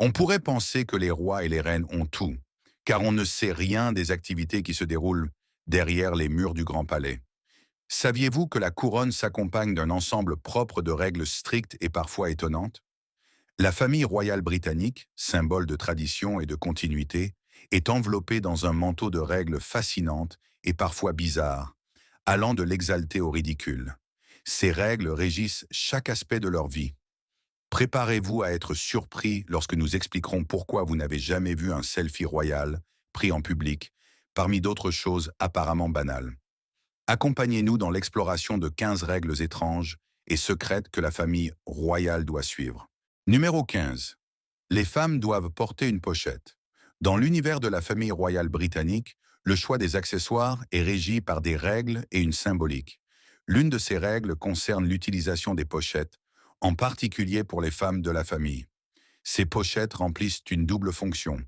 On pourrait penser que les rois et les reines ont tout, car on ne sait rien des activités qui se déroulent derrière les murs du Grand Palais. Saviez-vous que la couronne s'accompagne d'un ensemble propre de règles strictes et parfois étonnantes? La famille royale britannique, symbole de tradition et de continuité, est enveloppée dans un manteau de règles fascinantes et parfois bizarres, allant de l'exalté au ridicule. Ces règles régissent chaque aspect de leur vie. Préparez-vous à être surpris lorsque nous expliquerons pourquoi vous n'avez jamais vu un selfie royal pris en public, parmi d'autres choses apparemment banales. Accompagnez-nous dans l'exploration de 15 règles étranges et secrètes que la famille royale doit suivre. Numéro 15. Les femmes doivent porter une pochette. Dans l'univers de la famille royale britannique, le choix des accessoires est régi par des règles et une symbolique. L'une de ces règles concerne l'utilisation des pochettes, en particulier pour les femmes de la famille. Ces pochettes remplissent une double fonction.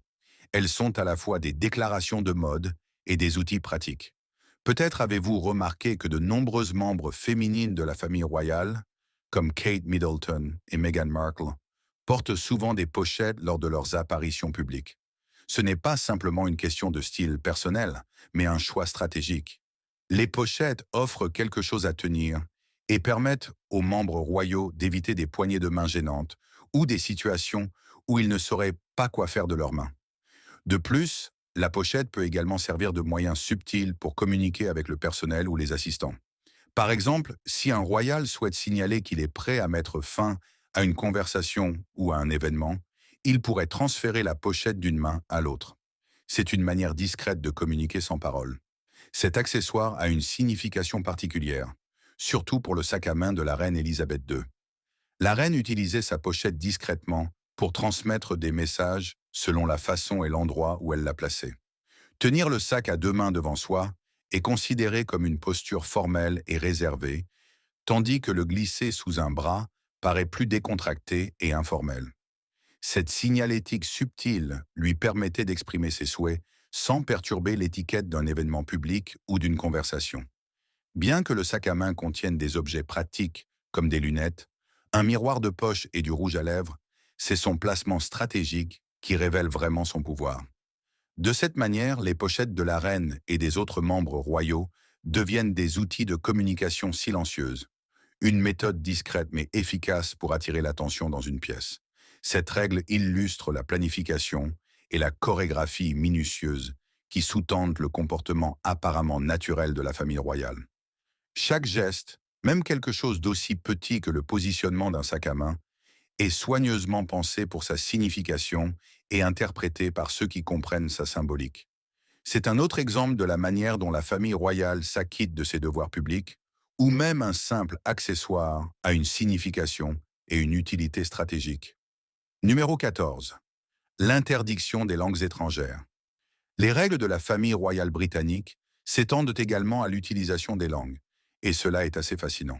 Elles sont à la fois des déclarations de mode et des outils pratiques. Peut-être avez-vous remarqué que de nombreuses membres féminines de la famille royale, comme Kate Middleton et Meghan Markle, portent souvent des pochettes lors de leurs apparitions publiques. Ce n'est pas simplement une question de style personnel, mais un choix stratégique. Les pochettes offrent quelque chose à tenir et permettent aux membres royaux d'éviter des poignées de main gênantes ou des situations où ils ne sauraient pas quoi faire de leurs mains. De plus, la pochette peut également servir de moyen subtil pour communiquer avec le personnel ou les assistants. Par exemple, si un royal souhaite signaler qu'il est prêt à mettre fin à une conversation ou à un événement, il pourrait transférer la pochette d'une main à l'autre. C'est une manière discrète de communiquer sans parole. Cet accessoire a une signification particulière, surtout pour le sac à main de la reine Élisabeth II. La reine utilisait sa pochette discrètement pour transmettre des messages selon la façon et l'endroit où elle l'a placé. Tenir le sac à deux mains devant soi est considéré comme une posture formelle et réservée, tandis que le glisser sous un bras paraît plus décontracté et informel. Cette signalétique subtile lui permettait d'exprimer ses souhaits sans perturber l'étiquette d'un événement public ou d'une conversation. Bien que le sac à main contienne des objets pratiques comme des lunettes, un miroir de poche et du rouge à lèvres, c'est son placement stratégique qui révèle vraiment son pouvoir. De cette manière, les pochettes de la reine et des autres membres royaux deviennent des outils de communication silencieuse, une méthode discrète mais efficace pour attirer l'attention dans une pièce. Cette règle illustre la planification et la chorégraphie minutieuse qui sous-tendent le comportement apparemment naturel de la famille royale. Chaque geste, même quelque chose d'aussi petit que le positionnement d'un sac à main, est soigneusement pensé pour sa signification et interprété par ceux qui comprennent sa symbolique. C'est un autre exemple de la manière dont la famille royale s'acquitte de ses devoirs publics, où même un simple accessoire a une signification et une utilité stratégique. Numéro 14. L'interdiction des langues étrangères. Les règles de la famille royale britannique s'étendent également à l'utilisation des langues, et cela est assez fascinant.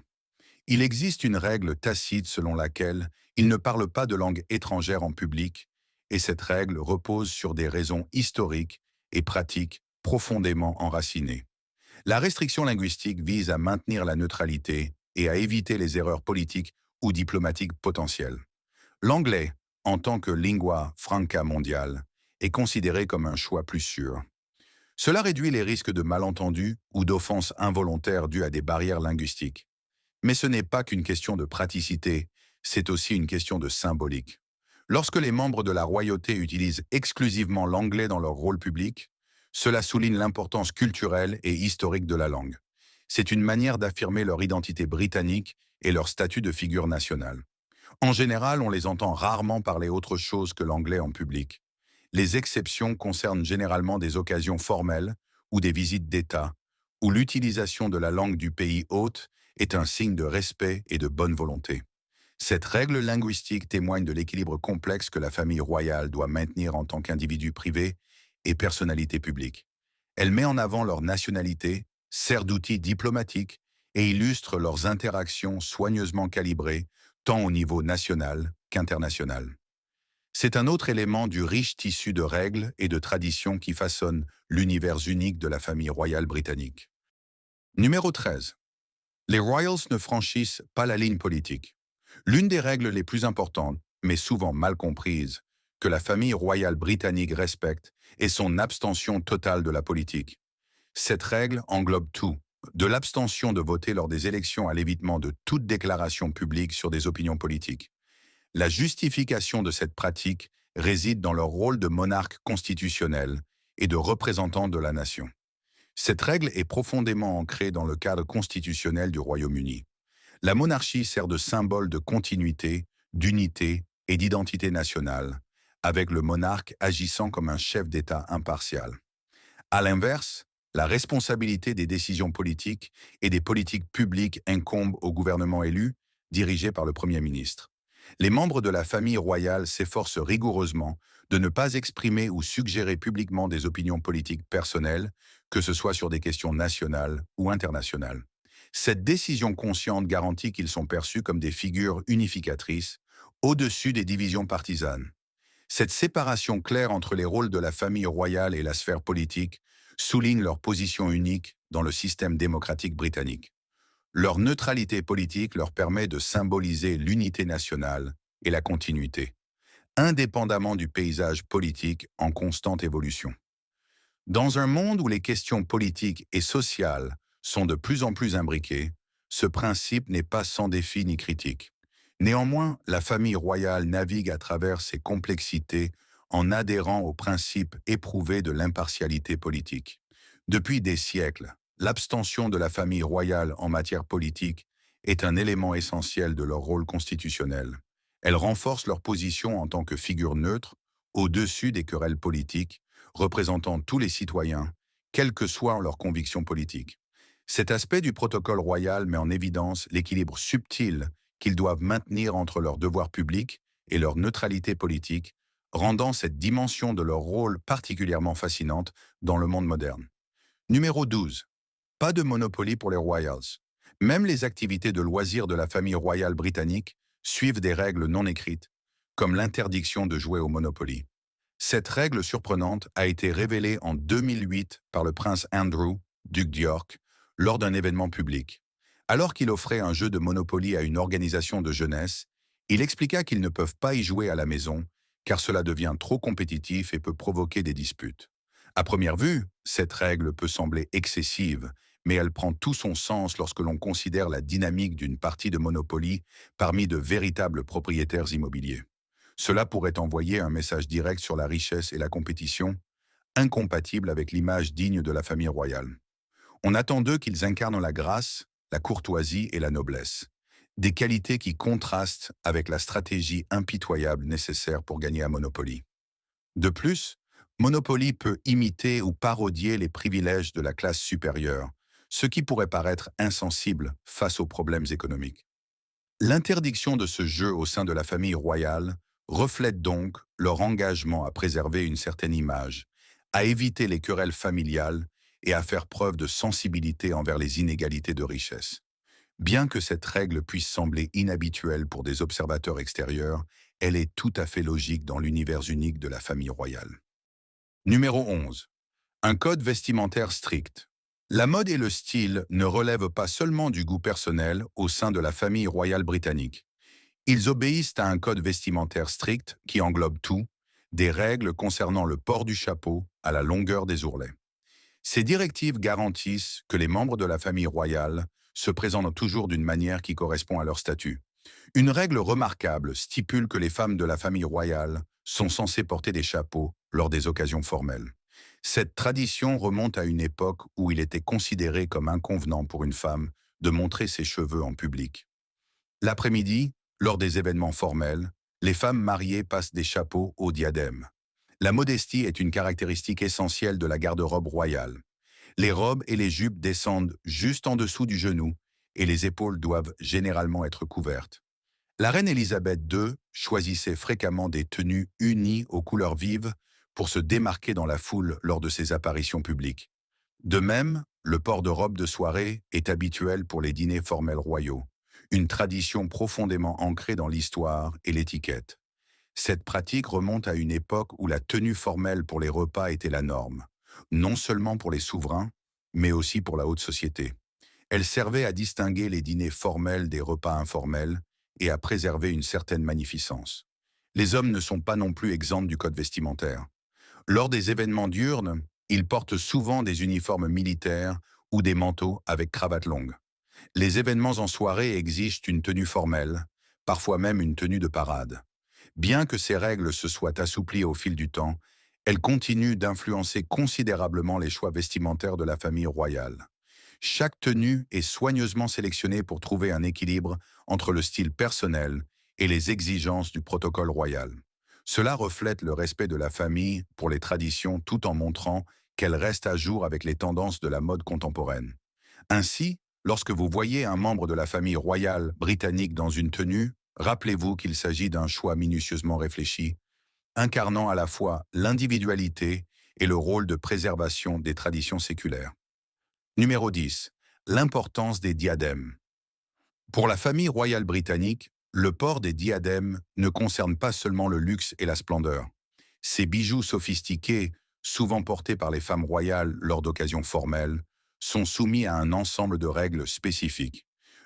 Il existe une règle tacite selon laquelle il ne parle pas de langue étrangère en public, et cette règle repose sur des raisons historiques et pratiques profondément enracinées. La restriction linguistique vise à maintenir la neutralité et à éviter les erreurs politiques ou diplomatiques potentielles. L'anglais, en tant que lingua franca mondiale, est considéré comme un choix plus sûr. Cela réduit les risques de malentendus ou d'offenses involontaires dues à des barrières linguistiques. Mais ce n'est pas qu'une question de praticité, c'est aussi une question de symbolique. Lorsque les membres de la royauté utilisent exclusivement l'anglais dans leur rôle public, cela souligne l'importance culturelle et historique de la langue. C'est une manière d'affirmer leur identité britannique et leur statut de figure nationale. En général, on les entend rarement parler autre chose que l'anglais en public. Les exceptions concernent généralement des occasions formelles ou des visites d'État, où l'utilisation de la langue du pays hôte est un signe de respect et de bonne volonté. Cette règle linguistique témoigne de l'équilibre complexe que la famille royale doit maintenir en tant qu'individu privé et personnalité publique. Elle met en avant leur nationalité, sert d'outil diplomatique et illustre leurs interactions soigneusement calibrées, tant au niveau national qu'international. C'est un autre élément du riche tissu de règles et de traditions qui façonne l'univers unique de la famille royale britannique. Numéro 13. Les Royals ne franchissent pas la ligne politique. L'une des règles les plus importantes, mais souvent mal comprises, que la famille royale britannique respecte est son abstention totale de la politique. Cette règle englobe tout, de l'abstention de voter lors des élections à l'évitement de toute déclaration publique sur des opinions politiques. La justification de cette pratique réside dans leur rôle de monarque constitutionnel et de représentant de la nation. Cette règle est profondément ancrée dans le cadre constitutionnel du Royaume-Uni. La monarchie sert de symbole de continuité, d'unité et d'identité nationale, avec le monarque agissant comme un chef d'État impartial. À l'inverse, la responsabilité des décisions politiques et des politiques publiques incombe au gouvernement élu, dirigé par le Premier ministre. Les membres de la famille royale s'efforcent rigoureusement de ne pas exprimer ou suggérer publiquement des opinions politiques personnelles, que ce soit sur des questions nationales ou internationales. Cette décision consciente garantit qu'ils sont perçus comme des figures unificatrices, au-dessus des divisions partisanes. Cette séparation claire entre les rôles de la famille royale et la sphère politique souligne leur position unique dans le système démocratique britannique. Leur neutralité politique leur permet de symboliser l'unité nationale et la continuité, indépendamment du paysage politique en constante évolution. Dans un monde où les questions politiques et sociales sont de plus en plus imbriquées, ce principe n'est pas sans défi ni critique. Néanmoins, la famille royale navigue à travers ces complexités en adhérant au principe éprouvé de l'impartialité politique. Depuis des siècles, l'abstention de la famille royale en matière politique est un élément essentiel de leur rôle constitutionnel. Elle renforce leur position en tant que figure neutre, au-dessus des querelles politiques, représentant tous les citoyens, quelles que soient leurs convictions politiques. Cet aspect du protocole royal met en évidence l'équilibre subtil qu'ils doivent maintenir entre leurs devoirs publics et leur neutralité politique, rendant cette dimension de leur rôle particulièrement fascinante dans le monde moderne. Numéro 12. Pas de Monopoly pour les Royals. Même les activités de loisirs de la famille royale britannique suivent des règles non écrites, comme l'interdiction de jouer au Monopoly. Cette règle surprenante a été révélée en 2008 par le prince Andrew, duc d'York, lors d'un événement public. Alors qu'il offrait un jeu de Monopoly à une organisation de jeunesse, il expliqua qu'ils ne peuvent pas y jouer à la maison, car cela devient trop compétitif et peut provoquer des disputes. À première vue, cette règle peut sembler excessive, mais elle prend tout son sens lorsque l'on considère la dynamique d'une partie de Monopoly parmi de véritables propriétaires immobiliers. Cela pourrait envoyer un message direct sur la richesse et la compétition, incompatible avec l'image digne de la famille royale. On attend d'eux qu'ils incarnent la grâce, la courtoisie et la noblesse, des qualités qui contrastent avec la stratégie impitoyable nécessaire pour gagner à Monopoly. De plus, Monopoly peut imiter ou parodier les privilèges de la classe supérieure, ce qui pourrait paraître insensible face aux problèmes économiques. L'interdiction de ce jeu au sein de la famille royale reflète donc leur engagement à préserver une certaine image, à éviter les querelles familiales et à faire preuve de sensibilité envers les inégalités de richesse. Bien que cette règle puisse sembler inhabituelle pour des observateurs extérieurs, elle est tout à fait logique dans l'univers unique de la famille royale. Numéro 11. Un code vestimentaire strict. La mode et le style ne relèvent pas seulement du goût personnel au sein de la famille royale britannique. Ils obéissent à un code vestimentaire strict qui englobe tout, des règles concernant le port du chapeau à la longueur des ourlets. Ces directives garantissent que les membres de la famille royale se présentent toujours d'une manière qui correspond à leur statut. Une règle remarquable stipule que les femmes de la famille royale sont censées porter des chapeaux lors des occasions formelles. Cette tradition remonte à une époque où il était considéré comme inconvenant pour une femme de montrer ses cheveux en public. L'après-midi, lors des événements formels, les femmes mariées passent des chapeaux au diadème. La modestie est une caractéristique essentielle de la garde-robe royale. Les robes et les jupes descendent juste en dessous du genou et les épaules doivent généralement être couvertes. La reine Élisabeth II choisissait fréquemment des tenues unies aux couleurs vives pour se démarquer dans la foule lors de ses apparitions publiques. De même, le port de robe de soirée est habituel pour les dîners formels royaux, une tradition profondément ancrée dans l'histoire et l'étiquette. Cette pratique remonte à une époque où la tenue formelle pour les repas était la norme, non seulement pour les souverains, mais aussi pour la haute société. Elle servait à distinguer les dîners formels des repas informels et à préserver une certaine magnificence. Les hommes ne sont pas non plus exempts du code vestimentaire. Lors des événements diurnes, ils portent souvent des uniformes militaires ou des manteaux avec cravate longue. Les événements en soirée exigent une tenue formelle, parfois même une tenue de parade. Bien que ces règles se soient assouplies au fil du temps, elles continuent d'influencer considérablement les choix vestimentaires de la famille royale. Chaque tenue est soigneusement sélectionnée pour trouver un équilibre entre le style personnel et les exigences du protocole royal. Cela reflète le respect de la famille pour les traditions tout en montrant qu'elle reste à jour avec les tendances de la mode contemporaine. Ainsi, lorsque vous voyez un membre de la famille royale britannique dans une tenue, rappelez-vous qu'il s'agit d'un choix minutieusement réfléchi, incarnant à la fois l'individualité et le rôle de préservation des traditions séculaires. Numéro 10. L'importance des diadèmes. Pour la famille royale britannique, le port des diadèmes ne concerne pas seulement le luxe et la splendeur. Ces bijoux sophistiqués, souvent portés par les femmes royales lors d'occasions formelles, sont soumis à un ensemble de règles spécifiques.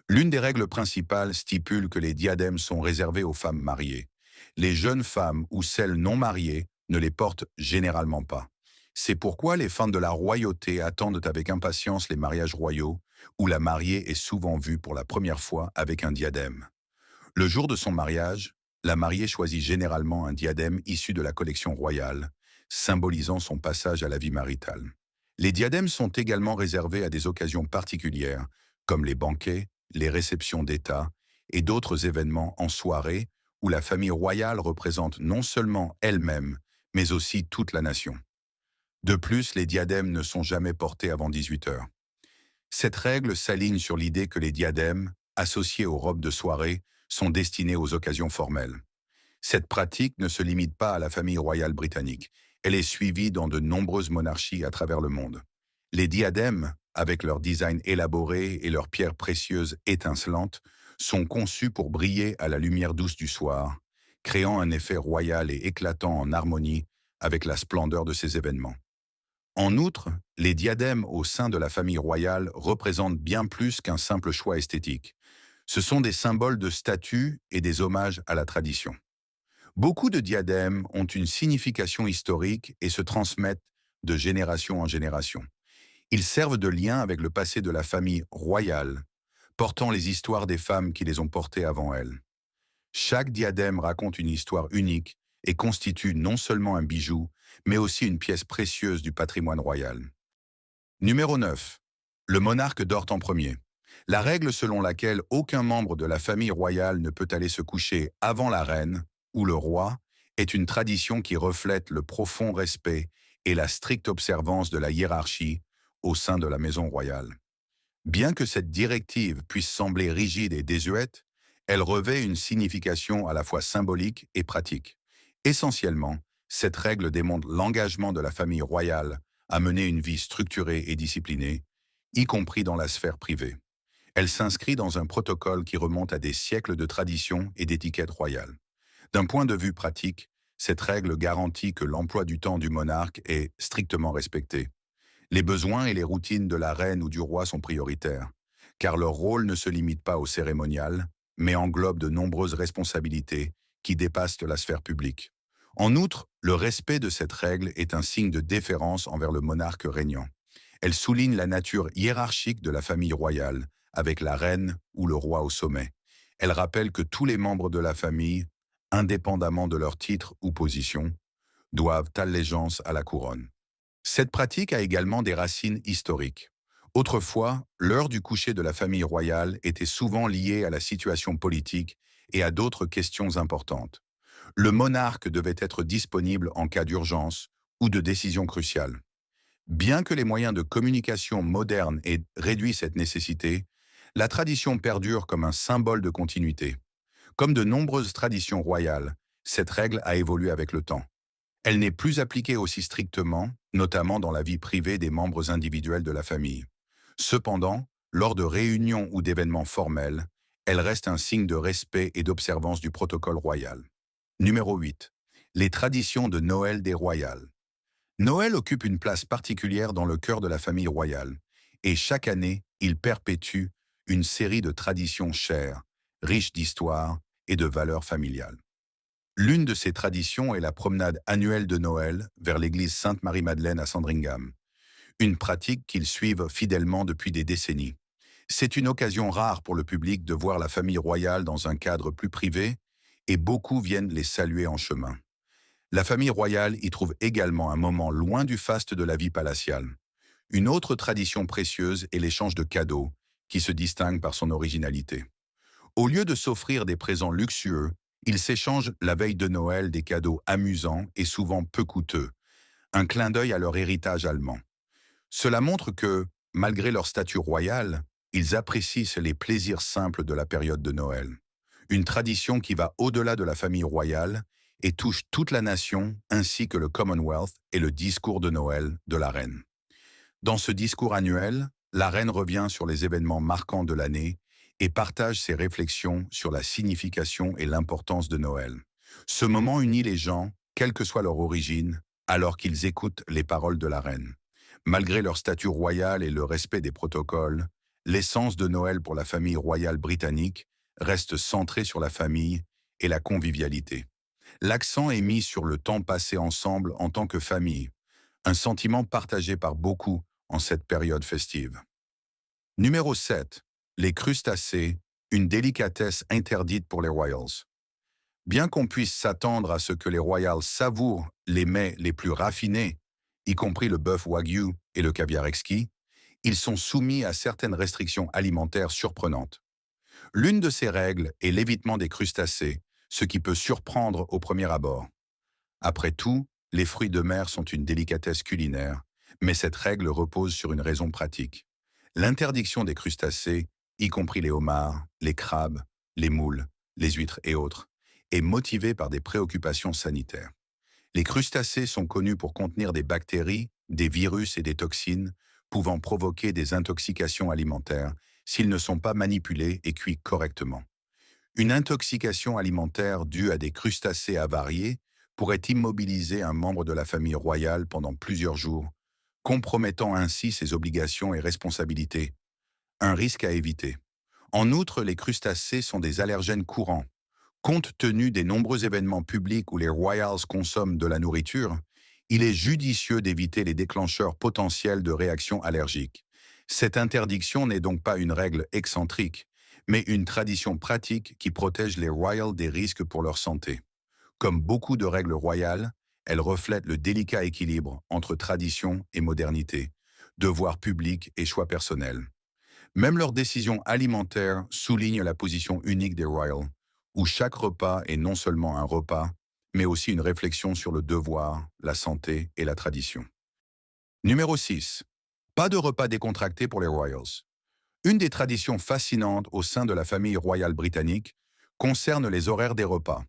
L'une des règles principales stipule que les diadèmes sont réservés aux femmes mariées. Les jeunes femmes ou celles non mariées ne les portent généralement pas. C'est pourquoi les fans de la royauté attendent avec impatience les mariages royaux, où la mariée est souvent vue pour la première fois avec un diadème. Le jour de son mariage, la mariée choisit généralement un diadème issu de la collection royale, symbolisant son passage à la vie maritale. Les diadèmes sont également réservés à des occasions particulières, comme les banquets, les réceptions d'État et d'autres événements en soirée où la famille royale représente non seulement elle-même, mais aussi toute la nation. De plus, les diadèmes ne sont jamais portés avant 18 heures. Cette règle s'aligne sur l'idée que les diadèmes, associés aux robes de soirée, sont destinés aux occasions formelles. Cette pratique ne se limite pas à la famille royale britannique. Elle est suivie dans de nombreuses monarchies à travers le monde. Les diadèmes, avec leur design élaboré et leurs pierres précieuses étincelantes, sont conçus pour briller à la lumière douce du soir, créant un effet royal et éclatant en harmonie avec la splendeur de ces événements. En outre, les diadèmes au sein de la famille royale représentent bien plus qu'un simple choix esthétique. Ce sont des symboles de statut et des hommages à la tradition. Beaucoup de diadèmes ont une signification historique et se transmettent de génération en génération. Ils servent de lien avec le passé de la famille royale, portant les histoires des femmes qui les ont portées avant elles. Chaque diadème raconte une histoire unique et constitue non seulement un bijou, mais aussi une pièce précieuse du patrimoine royal. Numéro 9. Le monarque dort en premier. La règle selon laquelle aucun membre de la famille royale ne peut aller se coucher avant la reine ou le roi est une tradition qui reflète le profond respect et la stricte observance de la hiérarchie au sein de la maison royale. Bien que cette directive puisse sembler rigide et désuète, elle revêt une signification à la fois symbolique et pratique. Essentiellement, cette règle démontre l'engagement de la famille royale à mener une vie structurée et disciplinée, y compris dans la sphère privée. Elle s'inscrit dans un protocole qui remonte à des siècles de tradition et d'étiquette royale. D'un point de vue pratique, cette règle garantit que l'emploi du temps du monarque est strictement respecté. Les besoins et les routines de la reine ou du roi sont prioritaires, car leur rôle ne se limite pas au cérémonial, mais englobe de nombreuses responsabilités qui dépassent la sphère publique. En outre, le respect de cette règle est un signe de déférence envers le monarque régnant. Elle souligne la nature hiérarchique de la famille royale, avec la reine ou le roi au sommet. Elle rappelle que tous les membres de la famille, indépendamment de leur titre ou position, doivent allégeance à la couronne. Cette pratique a également des racines historiques. Autrefois, l'heure du coucher de la famille royale était souvent liée à la situation politique et à d'autres questions importantes. Le monarque devait être disponible en cas d'urgence ou de décision cruciale. Bien que les moyens de communication modernes aient réduit cette nécessité, la tradition perdure comme un symbole de continuité. Comme de nombreuses traditions royales, cette règle a évolué avec le temps. Elle n'est plus appliquée aussi strictement, notamment dans la vie privée des membres individuels de la famille. Cependant, lors de réunions ou d'événements formels, elle reste un signe de respect et d'observance du protocole royal. Numéro 8. Les traditions de Noël des royales. Noël occupe une place particulière dans le cœur de la famille royale, et chaque année, il perpétue une série de traditions chères, riches d'histoire et de valeurs familiales. L'une de ces traditions est la promenade annuelle de Noël vers l'église Sainte-Marie-Madeleine à Sandringham, une pratique qu'ils suivent fidèlement depuis des décennies. C'est une occasion rare pour le public de voir la famille royale dans un cadre plus privé et beaucoup viennent les saluer en chemin. La famille royale y trouve également un moment loin du faste de la vie palatiale. Une autre tradition précieuse est l'échange de cadeaux, qui se distingue par son originalité. Au lieu de s'offrir des présents luxueux, ils s'échangent la veille de Noël des cadeaux amusants et souvent peu coûteux, un clin d'œil à leur héritage allemand. Cela montre que, malgré leur statut royal, ils apprécient les plaisirs simples de la période de Noël. Une tradition qui va au-delà de la famille royale et touche toute la nation ainsi que le Commonwealth et le discours de Noël de la reine. Dans ce discours annuel, la reine revient sur les événements marquants de l'année et partage ses réflexions sur la signification et l'importance de Noël. Ce moment unit les gens, quelle que soit leur origine, alors qu'ils écoutent les paroles de la reine. Malgré leur statut royal et le respect des protocoles, l'essence de Noël pour la famille royale britannique reste centrée sur la famille et la convivialité. L'accent est mis sur le temps passé ensemble en tant que famille, un sentiment partagé par beaucoup en cette période festive. Numéro 7. Les crustacés, une délicatesse interdite pour les Royals. Bien qu'on puisse s'attendre à ce que les Royals savourent les mets les plus raffinés, y compris le bœuf wagyu et le caviar exquis, ils sont soumis à certaines restrictions alimentaires surprenantes. L'une de ces règles est l'évitement des crustacés, ce qui peut surprendre au premier abord. Après tout, les fruits de mer sont une délicatesse culinaire, mais cette règle repose sur une raison pratique. L'interdiction des crustacés, y compris les homards, les crabes, les moules, les huîtres et autres, est motivée par des préoccupations sanitaires. Les crustacés sont connus pour contenir des bactéries, des virus et des toxines, pouvant provoquer des intoxications alimentaires s'ils ne sont pas manipulés et cuits correctement. Une intoxication alimentaire due à des crustacés avariés pourrait immobiliser un membre de la famille royale pendant plusieurs jours, compromettant ainsi ses obligations et responsabilités. Un risque à éviter. En outre, les crustacés sont des allergènes courants. Compte tenu des nombreux événements publics où les Royals consomment de la nourriture, il est judicieux d'éviter les déclencheurs potentiels de réactions allergiques. Cette interdiction n'est donc pas une règle excentrique, mais une tradition pratique qui protège les Royals des risques pour leur santé. Comme beaucoup de règles royales, elle reflète le délicat équilibre entre tradition et modernité, devoir public et choix personnel. Même leurs décisions alimentaires soulignent la position unique des Royals, où chaque repas est non seulement un repas, mais aussi une réflexion sur le devoir, la santé et la tradition. Numéro 6. Pas de repas décontracté pour les Royals. Une des traditions fascinantes au sein de la famille royale britannique concerne les horaires des repas.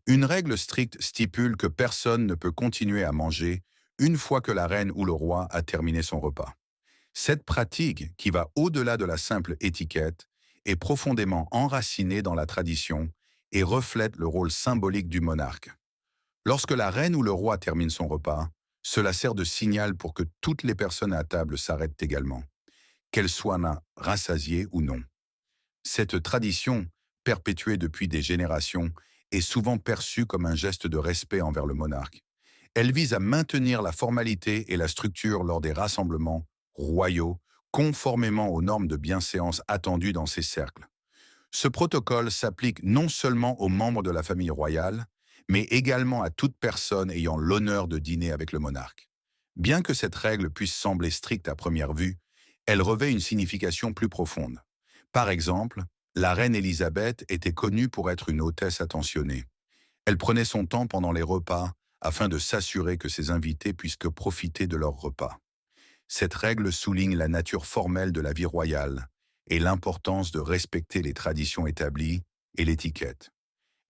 Une règle stricte stipule que personne ne peut continuer à manger une fois que la reine ou le roi a terminé son repas. Cette pratique, qui va au-delà de la simple étiquette, est profondément enracinée dans la tradition et reflète le rôle symbolique du monarque. Lorsque la reine ou le roi termine son repas, cela sert de signal pour que toutes les personnes à table s'arrêtent également, qu'elles soient rassasiées ou non. Cette tradition, perpétuée depuis des générations, est souvent perçue comme un geste de respect envers le monarque. Elle vise à maintenir la formalité et la structure lors des rassemblements royaux, conformément aux normes de bienséance attendues dans ces cercles. Ce protocole s'applique non seulement aux membres de la famille royale, mais également à toute personne ayant l'honneur de dîner avec le monarque. Bien que cette règle puisse sembler stricte à première vue, elle revêt une signification plus profonde. Par exemple, la reine Élisabeth était connue pour être une hôtesse attentionnée. Elle prenait son temps pendant les repas afin de s'assurer que ses invités puissent profiter de leur repas. Cette règle souligne la nature formelle de la vie royale et l'importance de respecter les traditions établies et l'étiquette.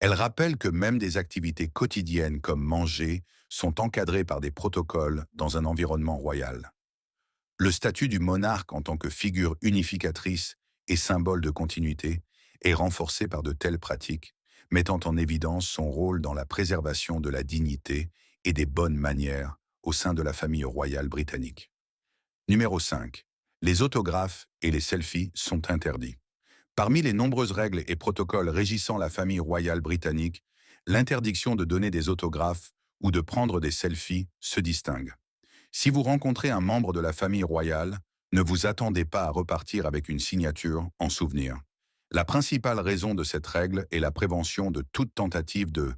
Elle rappelle que même des activités quotidiennes comme manger sont encadrées par des protocoles dans un environnement royal. Le statut du monarque en tant que figure unificatrice et symbole de continuité est renforcé par de telles pratiques, mettant en évidence son rôle dans la préservation de la dignité et des bonnes manières au sein de la famille royale britannique. Numéro 5. Les autographes et les selfies sont interdits. Parmi les nombreuses règles et protocoles régissant la famille royale britannique, l'interdiction de donner des autographes ou de prendre des selfies se distingue. Si vous rencontrez un membre de la famille royale, ne vous attendez pas à repartir avec une signature en souvenir. La principale raison de cette règle est la prévention de toute tentative de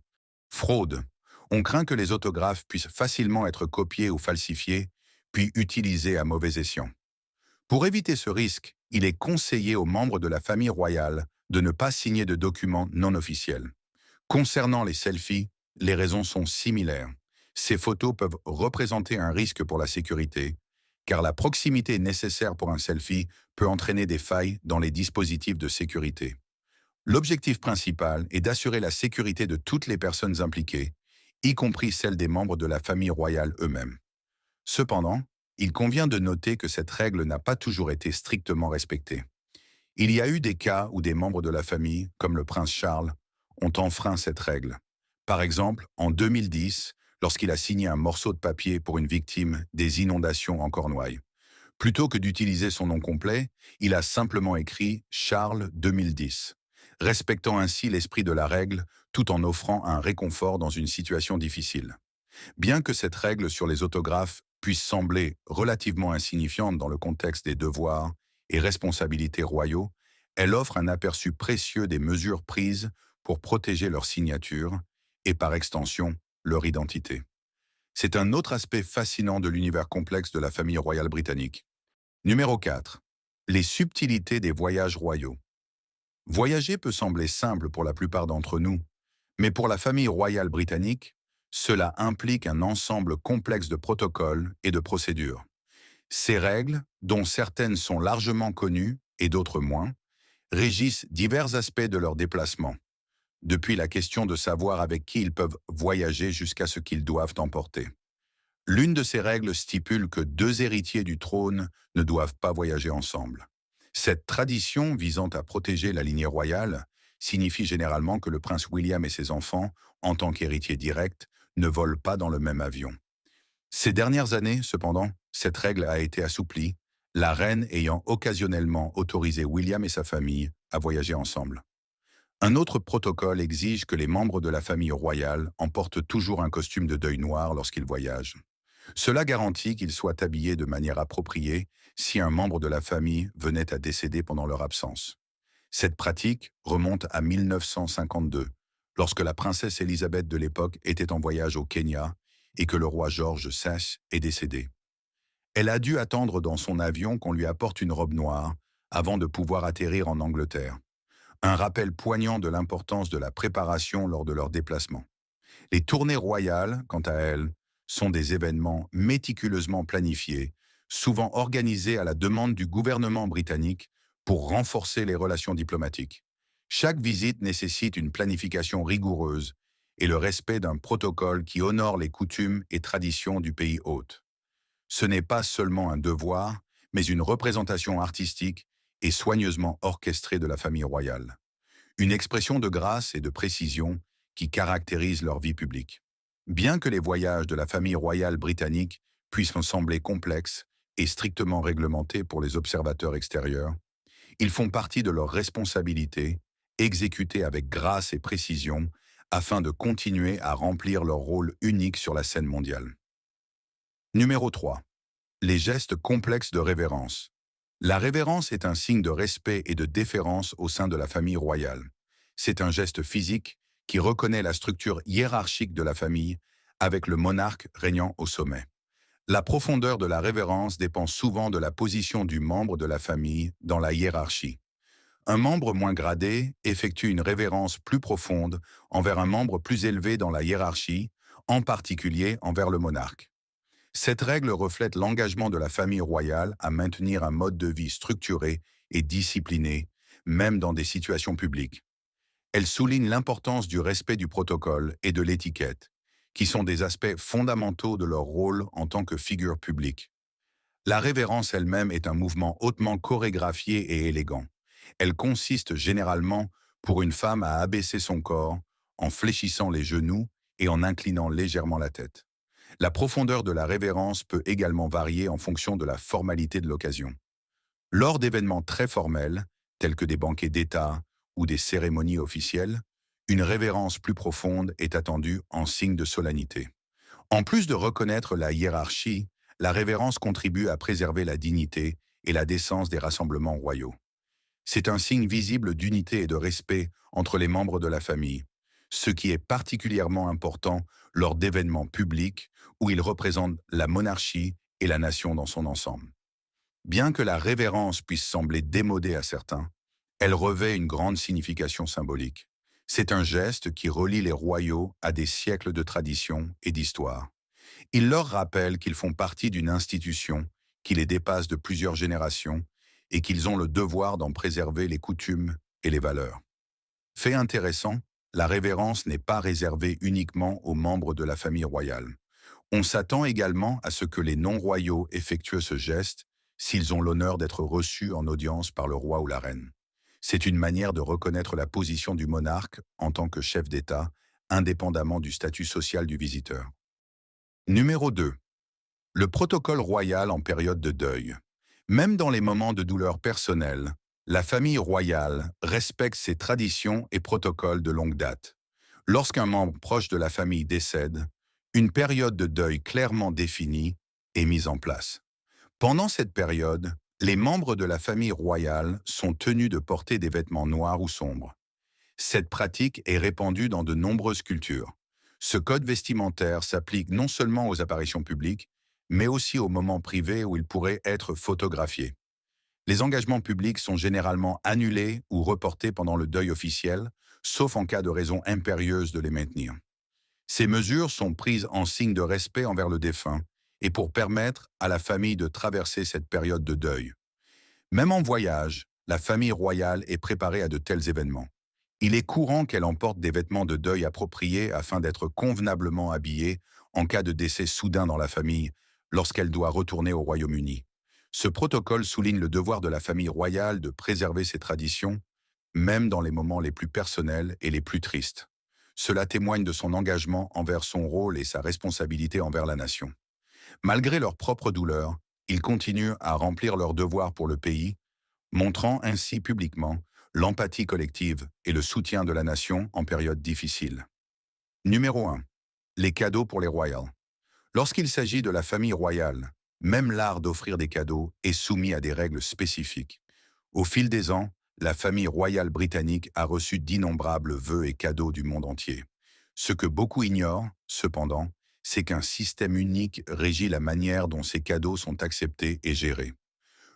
fraude. On craint que les autographes puissent facilement être copiés ou falsifiés, puis utilisés à mauvais escient. Pour éviter ce risque, il est conseillé aux membres de la famille royale de ne pas signer de documents non officiels. Concernant les selfies, les raisons sont similaires. Ces photos peuvent représenter un risque pour la sécurité, car la proximité nécessaire pour un selfie peut entraîner des failles dans les dispositifs de sécurité. L'objectif principal est d'assurer la sécurité de toutes les personnes impliquées, y compris celles des membres de la famille royale eux-mêmes. Cependant, il convient de noter que cette règle n'a pas toujours été strictement respectée. Il y a eu des cas où des membres de la famille, comme le prince Charles, ont enfreint cette règle. Par exemple, en 2010, lorsqu'il a signé un morceau de papier pour une victime des inondations en Cornouailles. Plutôt que d'utiliser son nom complet, il a simplement écrit Charles 2010, respectant ainsi l'esprit de la règle tout en offrant un réconfort dans une situation difficile. Bien que cette règle sur les autographes puisse sembler relativement insignifiante dans le contexte des devoirs et responsabilités royaux, elle offre un aperçu précieux des mesures prises pour protéger leur signature et, par extension, leur identité. C'est un autre aspect fascinant de l'univers complexe de la famille royale britannique. Numéro 4. Les subtilités des voyages royaux. Voyager peut sembler simple pour la plupart d'entre nous, mais pour la famille royale britannique, cela implique un ensemble complexe de protocoles et de procédures. Ces règles, dont certaines sont largement connues et d'autres moins, régissent divers aspects de leur déplacement, depuis la question de savoir avec qui ils peuvent voyager jusqu'à ce qu'ils doivent emporter. L'une de ces règles stipule que deux héritiers du trône ne doivent pas voyager ensemble. Cette tradition visant à protéger la lignée royale signifie généralement que le prince William et ses enfants, en tant qu'héritiers directs, ne volent pas dans le même avion. Ces dernières années, cependant, cette règle a été assouplie, la reine ayant occasionnellement autorisé William et sa famille à voyager ensemble. Un autre protocole exige que les membres de la famille royale emportent toujours un costume de deuil noir lorsqu'ils voyagent. Cela garantit qu'ils soient habillés de manière appropriée si un membre de la famille venait à décéder pendant leur absence. Cette pratique remonte à 1952, lorsque la princesse Élisabeth de l'époque était en voyage au Kenya et que le roi George VI est décédé. Elle a dû attendre dans son avion qu'on lui apporte une robe noire avant de pouvoir atterrir en Angleterre. Un rappel poignant de l'importance de la préparation lors de leur déplacement. Les tournées royales, quant à elles, sont des événements méticuleusement planifiés, souvent organisés à la demande du gouvernement britannique pour renforcer les relations diplomatiques. Chaque visite nécessite une planification rigoureuse et le respect d'un protocole qui honore les coutumes et traditions du pays hôte. Ce n'est pas seulement un devoir, mais une représentation artistique et soigneusement orchestrée de la famille royale. Une expression de grâce et de précision qui caractérise leur vie publique. Bien que les voyages de la famille royale britannique puissent sembler complexes et strictement réglementés pour les observateurs extérieurs, ils font partie de leurs responsabilités, exécutées avec grâce et précision, afin de continuer à remplir leur rôle unique sur la scène mondiale. Numéro 3. Les gestes complexes de révérence. La révérence est un signe de respect et de déférence au sein de la famille royale. C'est un geste physique qui reconnaît la structure hiérarchique de la famille avec le monarque régnant au sommet. La profondeur de la révérence dépend souvent de la position du membre de la famille dans la hiérarchie. Un membre moins gradé effectue une révérence plus profonde envers un membre plus élevé dans la hiérarchie, en particulier envers le monarque. Cette règle reflète l'engagement de la famille royale à maintenir un mode de vie structuré et discipliné, même dans des situations publiques. Elle souligne l'importance du respect du protocole et de l'étiquette, qui sont des aspects fondamentaux de leur rôle en tant que figure publique. La révérence elle-même est un mouvement hautement chorégraphié et élégant. Elle consiste généralement pour une femme à abaisser son corps en fléchissant les genoux et en inclinant légèrement la tête. La profondeur de la révérence peut également varier en fonction de la formalité de l'occasion. Lors d'événements très formels, tels que des banquets d'État ou des cérémonies officielles, Une révérence plus profonde est attendue en signe de solennité. En plus de reconnaître la hiérarchie, la révérence contribue à préserver la dignité et la décence des rassemblements royaux. C'est un signe visible d'unité et de respect entre les membres de la famille, ce qui est particulièrement important lors d'événements publics où ils représentent la monarchie et la nation dans son ensemble. Bien que la révérence puisse sembler démodée à certains, elle revêt une grande signification symbolique. C'est un geste qui relie les royaux à des siècles de tradition et d'histoire. Il leur rappelle qu'ils font partie d'une institution qui les dépasse de plusieurs générations et qu'ils ont le devoir d'en préserver les coutumes et les valeurs. Fait intéressant, la révérence n'est pas réservée uniquement aux membres de la famille royale. On s'attend également à ce que les non-royaux effectuent ce geste s'ils ont l'honneur d'être reçus en audience par le roi ou la reine. C'est une manière de reconnaître la position du monarque en tant que chef d'État, indépendamment du statut social du visiteur. Numéro 2. Le protocole royal en période de deuil. Même dans les moments de douleur personnelle, la famille royale respecte ses traditions et protocoles de longue date. Lorsqu'un membre proche de la famille décède, une période de deuil clairement définie est mise en place. Pendant cette période, les membres de la famille royale sont tenus de porter des vêtements noirs ou sombres. Cette pratique est répandue dans de nombreuses cultures. Ce code vestimentaire s'applique non seulement aux apparitions publiques, mais aussi aux moments privés où il pourrait être photographié. Les engagements publics sont généralement annulés ou reportés pendant le deuil officiel, sauf en cas de raison impérieuse de les maintenir. Ces mesures sont prises en signe de respect envers le défunt et pour permettre à la famille de traverser cette période de deuil. Même en voyage, la famille royale est préparée à de tels événements. Il est courant qu'elle emporte des vêtements de deuil appropriés afin d'être convenablement habillée en cas de décès soudain dans la famille lorsqu'elle doit retourner au Royaume-Uni. Ce protocole souligne le devoir de la famille royale de préserver ses traditions, même dans les moments les plus personnels et les plus tristes. Cela témoigne de son engagement envers son rôle et sa responsabilité envers la nation. Malgré leur propre douleur, ils continuent à remplir leurs devoirs pour le pays, montrant ainsi publiquement l'empathie collective et le soutien de la nation en période difficile. Numéro 1. Les cadeaux pour les royals. Lorsqu'il s'agit de la famille royale, même l'art d'offrir des cadeaux est soumis à des règles spécifiques. Au fil des ans, la famille royale britannique a reçu d'innombrables vœux et cadeaux du monde entier. Ce que beaucoup ignorent, cependant, c'est qu'un système unique régit la manière dont ces cadeaux sont acceptés et gérés.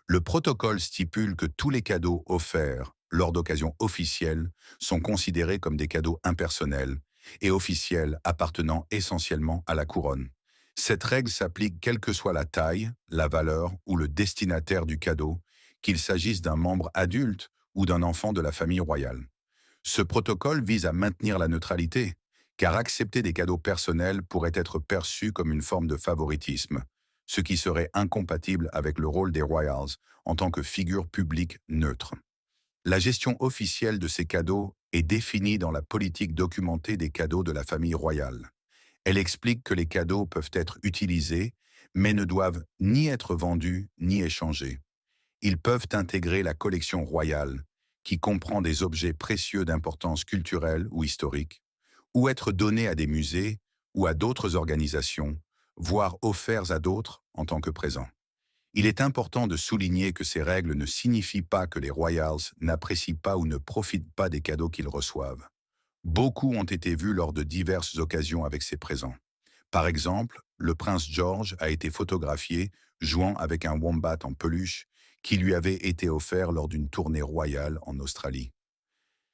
Le protocole stipule que tous les cadeaux offerts lors d'occasions officielles sont considérés comme des cadeaux impersonnels et officiels appartenant essentiellement à la couronne. Cette règle s'applique quelle que soit la taille, la valeur ou le destinataire du cadeau, qu'il s'agisse d'un membre adulte ou d'un enfant de la famille royale. Ce protocole vise à maintenir la neutralité, car accepter des cadeaux personnels pourrait être perçu comme une forme de favoritisme, ce qui serait incompatible avec le rôle des royals en tant que figure publique neutre. La gestion officielle de ces cadeaux est définie dans la politique documentée des cadeaux de la famille royale. Elle explique que les cadeaux peuvent être utilisés, mais ne doivent ni être vendus ni échangés. Ils peuvent intégrer la collection royale, qui comprend des objets précieux d'importance culturelle ou historique, ou être donnés à des musées ou à d'autres organisations, voire offerts à d'autres en tant que présents. Il est important de souligner que ces règles ne signifient pas que les royals n'apprécient pas ou ne profitent pas des cadeaux qu'ils reçoivent. Beaucoup ont été vus lors de diverses occasions avec ces présents. Par exemple, le prince George a été photographié jouant avec un wombat en peluche qui lui avait été offert lors d'une tournée royale en Australie.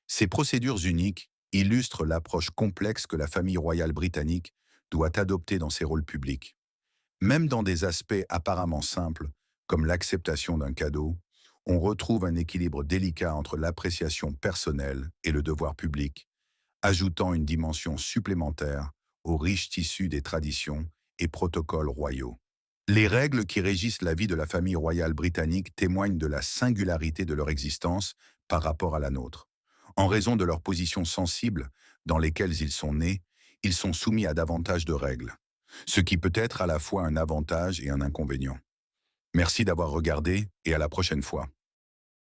Ces procédures uniques illustrent l'approche complexe que la famille royale britannique doit adopter dans ses rôles publics. Même dans des aspects apparemment simples, comme l'acceptation d'un cadeau, on retrouve un équilibre délicat entre l'appréciation personnelle et le devoir public, ajoutant une dimension supplémentaire au riche tissu des traditions et protocoles royaux. Les règles qui régissent la vie de la famille royale britannique témoignent de la singularité de leur existence par rapport à la nôtre. En raison de leur position sensible dans lesquelles ils sont nés, ils sont soumis à davantage de règles, ce qui peut être à la fois un avantage et un inconvénient. Merci d'avoir regardé et à la prochaine fois.